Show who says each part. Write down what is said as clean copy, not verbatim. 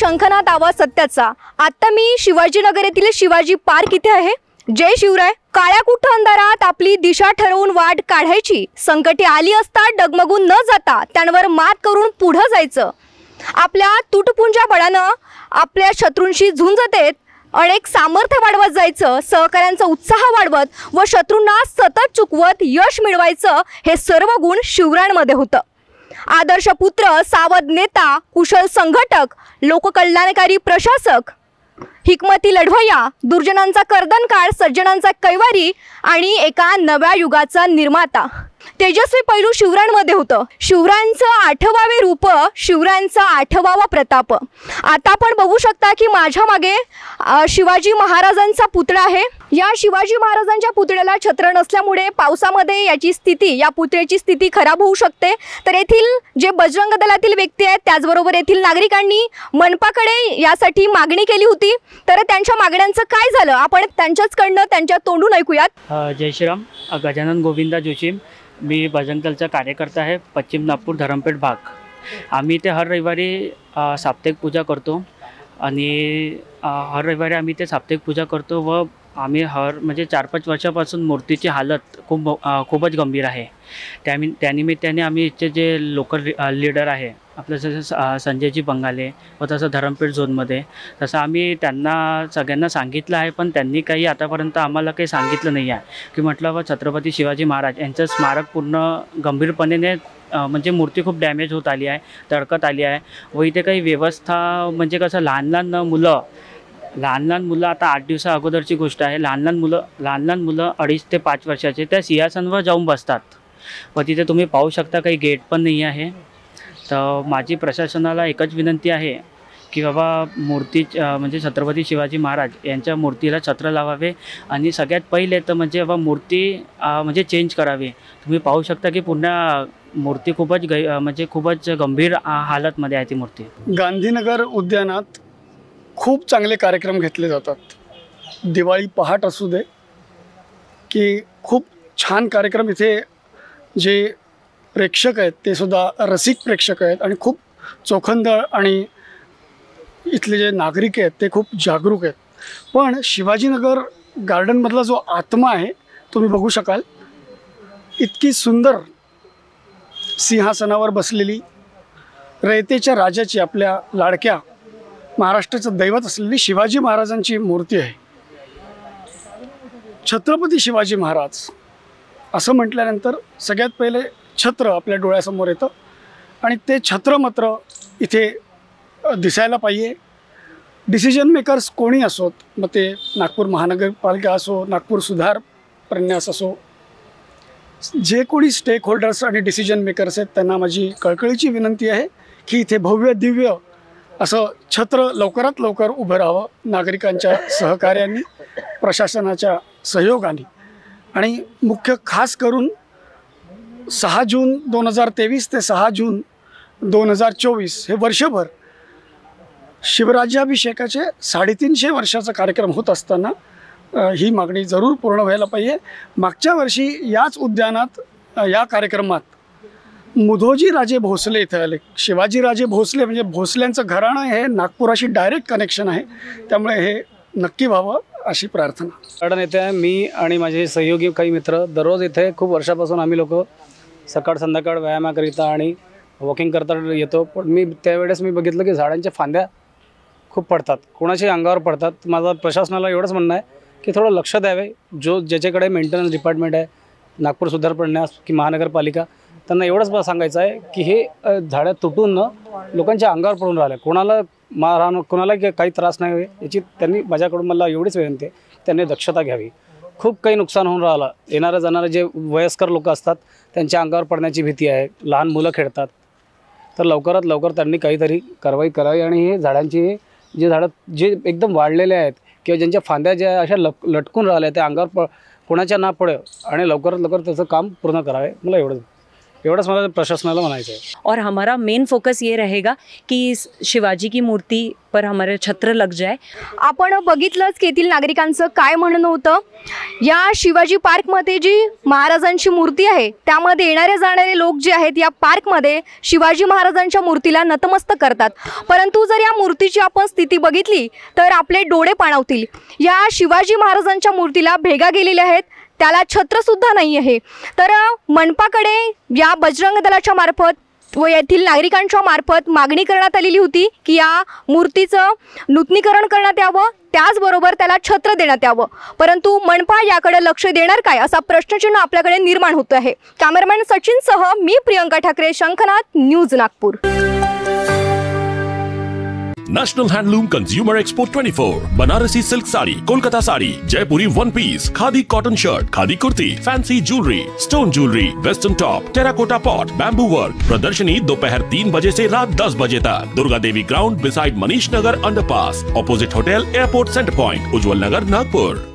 Speaker 1: शंखनाद आवाज सत्याचा। आता मी शिवाजीनगर येथील शिवाजी पार्क इथे आहे। जय शिवराय। काळ्या कुठ अंधारात आपली दिशा ठरवून वाट काढायची, संकटे आली असता डगमगून न जाता त्यांवर मात करून पुढे जायचं। आपल्या तुटपुंजा बळानं आपल्या शत्रूंशी झुंज देत अनेक सामर्थ्य वाढवत जायचं, सहकाऱ्यांचा उत्साह वाढवत व शत्रूंना सतत चुकवत यश मिळवायचं, हे सर्व गुण शिवरायांमध्ये होतं। आदर्श पुत्र, सावध नेता, कुशल संघटक, लोककल्याणकारी प्रशासक, हिकमती लढवय्या, दुर्जनांचा कर्दनकाळ, सज्जनांचा कैवारी आणि एका नव्या युगाचा निर्माता, तेजस्वी पैलू शिवरायांमध्ये होतं। शिवरायांचं आठवावे रूप, शिवरायांचा आठवावा प्रताप। आता आपण बघू शकता की माझ्या मागे शिवाजी महाराजांचा पुतळा आहे। या शिवाजी महाराजांच्या पुतळ्याला छत्र नसल्यामुळे पावसामध्ये या पुतळ्याची स्थिती खराब होऊ शकते। तर येथील जे बजरंग दलातील व्यक्ती आहेत, त्याचबरोबर येथील नागरिकांनी मनपाकडे यासाठी मागणी केली होती। तर त्यांच्या मागण्यांचं काय झालं आपण त्यांच्याचकडनं त्यांच्या तोंडून ऐकूयात।
Speaker 2: जय श्रीराम। गजानन गोविंदा जोशी, मी बजरंग दलचा कार्यकर्ता आहे, पश्चिम नागपूर धरमपेठ भाग। आम्ही इथे हर रविवारी साप्ताहिक पूजा करतो आणि हर रविवारी आम्ही ते साप्ताहिक पूजा करतो व आम्ही म्हणजे 4-5 वर्षापासून मूर्तीची हालत खूपच गंभीर आहे। त्यानिमित्ताने आम्ही इथचे जे लोकल लीडर आहे आपलं जसं संजयजी बंगाले व तसं धरमपेठ झोनमध्ये तसं आम्ही त्यांना सगळ्यांना सांगितलं आहे, पण त्यांनी काही आतापर्यंत आम्हाला काही सांगितलं नाही आहे की म्हटलं व छत्रपती शिवाजी महाराज यांचं स्मारक पूर्ण गंभीरपणे म्हणजे मूर्ती खूप डॅमेज होत आली आहे, तडकत आली आहे व इथे काही व्यवस्था म्हणजे कसं लहान लहान मुलं आता 8 दिवसा अगोदरची गोष्ट आहे, लहान लहान मुलं 2.5 ते 5 वर्षाचे त्या सिंहासनावर जाऊन बसतात व तिथे तुम्ही पाहू शकता काही गेट पण नाही आहे। तर माझी प्रशासनाला एकच विनंती आहे की बाबा मूर्ती म्हणजे छत्रपती शिवाजी महाराज यांच्या मूर्तीला छत्र लावावे आणि सगळ्यात पहिले तर म्हणजे बाबा मूर्ती म्हणजे चेंज करावी। तुम्ही पाहू शकता की पुन्हा मूर्ती खूपच गंभीर हालतमध्ये आहे ती मूर्ती।
Speaker 3: गांधीनगर उद्यानात खूप चांगले कार्यक्रम घेतले जातात। दिवाळी पहाट असू दे की खूप छान कार्यक्रम, इथे जे प्रेक्षक आहेत ते सुद्धा रसिक प्रेक्षक आहेत आणि खूप चोखंदळ आणि इथले जे नागरिक आहेत ते खूप जागरूक आहेत। पण शिवाजीनगर गार्डनमधला जो आत्मा आहे तुम्ही बघू शकाल, इतकी सुंदर सिंहासनावर बसलेली रयतेच्या राजाची, आपल्या लाडक्या महाराष्ट्राचं दैवत असलेली शिवाजी महाराजांची मूर्ती आहे। छत्रपती शिवाजी महाराज असं म्हटल्यानंतर सगळ्यात पहिले छत्र आपल्या डोळ्यासमोर येतं आणि ते छत्र मात्र इथे दिसायला पाहिजे। डिसिजन मेकर्स कोणी असोत, मग ते नागपूर महानगरपालिका असो, नागपूर सुधार प्रन्यास असो, जे कोणी स्टेक होल्डर्स आणि डिसिजन मेकर्स आहेत त्यांना माझी कळकळीची विनंती आहे की इथे भव्य दिव्य असं छत्र लवकरात लवकर उभं राहावं, नागरिकांच्या सहकार्याने, प्रशासनाच्या सहयोगाने। आणि मुख्य खास करून 6 जून 2023 ते 6 जून 2024 हे वर्षभर शिवराज्याभिषेकाचे 350 वर्षाचा कार्यक्रम होत असताना ही मागणी जरूर पूर्ण व्हायला पाहिजे। मागच्या वर्षी याच उद्यानात या कार्यक्रमात मुधोजी राजे भोसले इथे आले। शिवाजी राजे भोसले म्हणजे भोसल्यांचं घराणं हे नागपुराशी डायरेक्ट कनेक्शन आहे, त्यामुळे हे नक्की व्हावं अशी प्रार्थना।
Speaker 4: गार्डन येथे मी आणि माझे सहयोगी काही मित्र दररोज इथे खूप वर्षापासून आम्ही लोक सकाळ संध्याकाळ व्यायामाकरिता आणि वॉकिंग करता येतो। पण त्यावेळेस मी बघितलं की झाडांच्या फांद्या खूप पडतात, कोणाच्या अंगावर पडतात। माझं प्रशासनाला एवढंच म्हणणं आहे की थोडं लक्ष द्यावे, ज्याच्याकडे मेंटेनन्स डिपार्टमेंट आहे, नागपूर सुधार प्रन्यास की महानगरपालिका, त्यांना एवढंच सांगायचं आहे की हे झाडं तुटून लोकांच्या अंगावर पडून राहिले, कोणाला मारहाण, कोणाला काही त्रास नाही होईल याची त्यांनी माझ्याकडून मला एवढीच विनंती आहे, त्यांनी दक्षता घ्यावी। खूप काही नुकसान होऊन राहिलं, येणारे जाणारे जे वयस्कर लोक असतात त्यांच्या अंगावर पडण्याची भीती आहे, लहान मुलं खेळतात। तर लवकरात लवकर त्यांनी काहीतरी कारवाई करावी आणि हे झाडांची जे झाडं जे एकदम वाढलेले आहेत किंवा ज्यांच्या फांद्या ज्या अशा लटकून राहिल्या त्या अंगावर कोणाच्या ना पडे आणि लवकरात लवकर त्याचं काम पूर्ण करावे, मला एवढंच। एवढंच मला प्रशासनाला म्हणायचं आहे.
Speaker 5: और हमारा मेन फोकस ये रहेगा कि इस शिवाजी की मूर्ति पर हमारे छत्र लग जाए.
Speaker 1: आपण बघितलंच की येथील नागरिकांचं काय म्हणणं होतं. या शिवाजी पार्कमध्ये जी महाराजांची मूर्ती आहे त्यामध्ये येणारे जाणारे लोक जे आहेत या पार्कमध्ये शिवाजी महाराजांच्या मूर्तीला नतमस्तक करतात. परंतु जर या मूर्तीची आपण स्थिती बघितली तर आपले डोळे पाणावतील. या शिवाजी महाराजांच्या मूर्तीला भेगा गेलेल्या आहेत, त्याला छत्रसुद्धा नाही आहे. तर मनपाकडे या बजरंग दलाच्या मार्फत व येथील नागरिकांच्या मार्फत मागणी करण्यात आलेली होती की या मूर्तीचं नूतनीकरण करण्यात यावं, त्याचबरोबर त्याला छत्र देण्यात यावं. परंतु मनपा याकडे लक्ष देणार काय असा प्रश्नचिन्ह आपल्याकडे निर्माण होतो आहे. कॅमेरामॅन सचिनसह मी Priyanka Thackeray, Shankhnath, news Nagpur.
Speaker 6: National handloom consumer expo 24, Banarasi silk sari, Kolkata sari, Jaipuri one piece, khadi cotton shirt, khadi kurti, fancy jewellery, stone jewellery, western top, terracotta pot, bamboo work. प्रदर्शनी दोपहर 3 बजे से रात 10 बजे तक. Durga Devi ground beside Manish Nagar underpass, opposite hotel airport centre point, Ujjwal Nagar, Nagpur.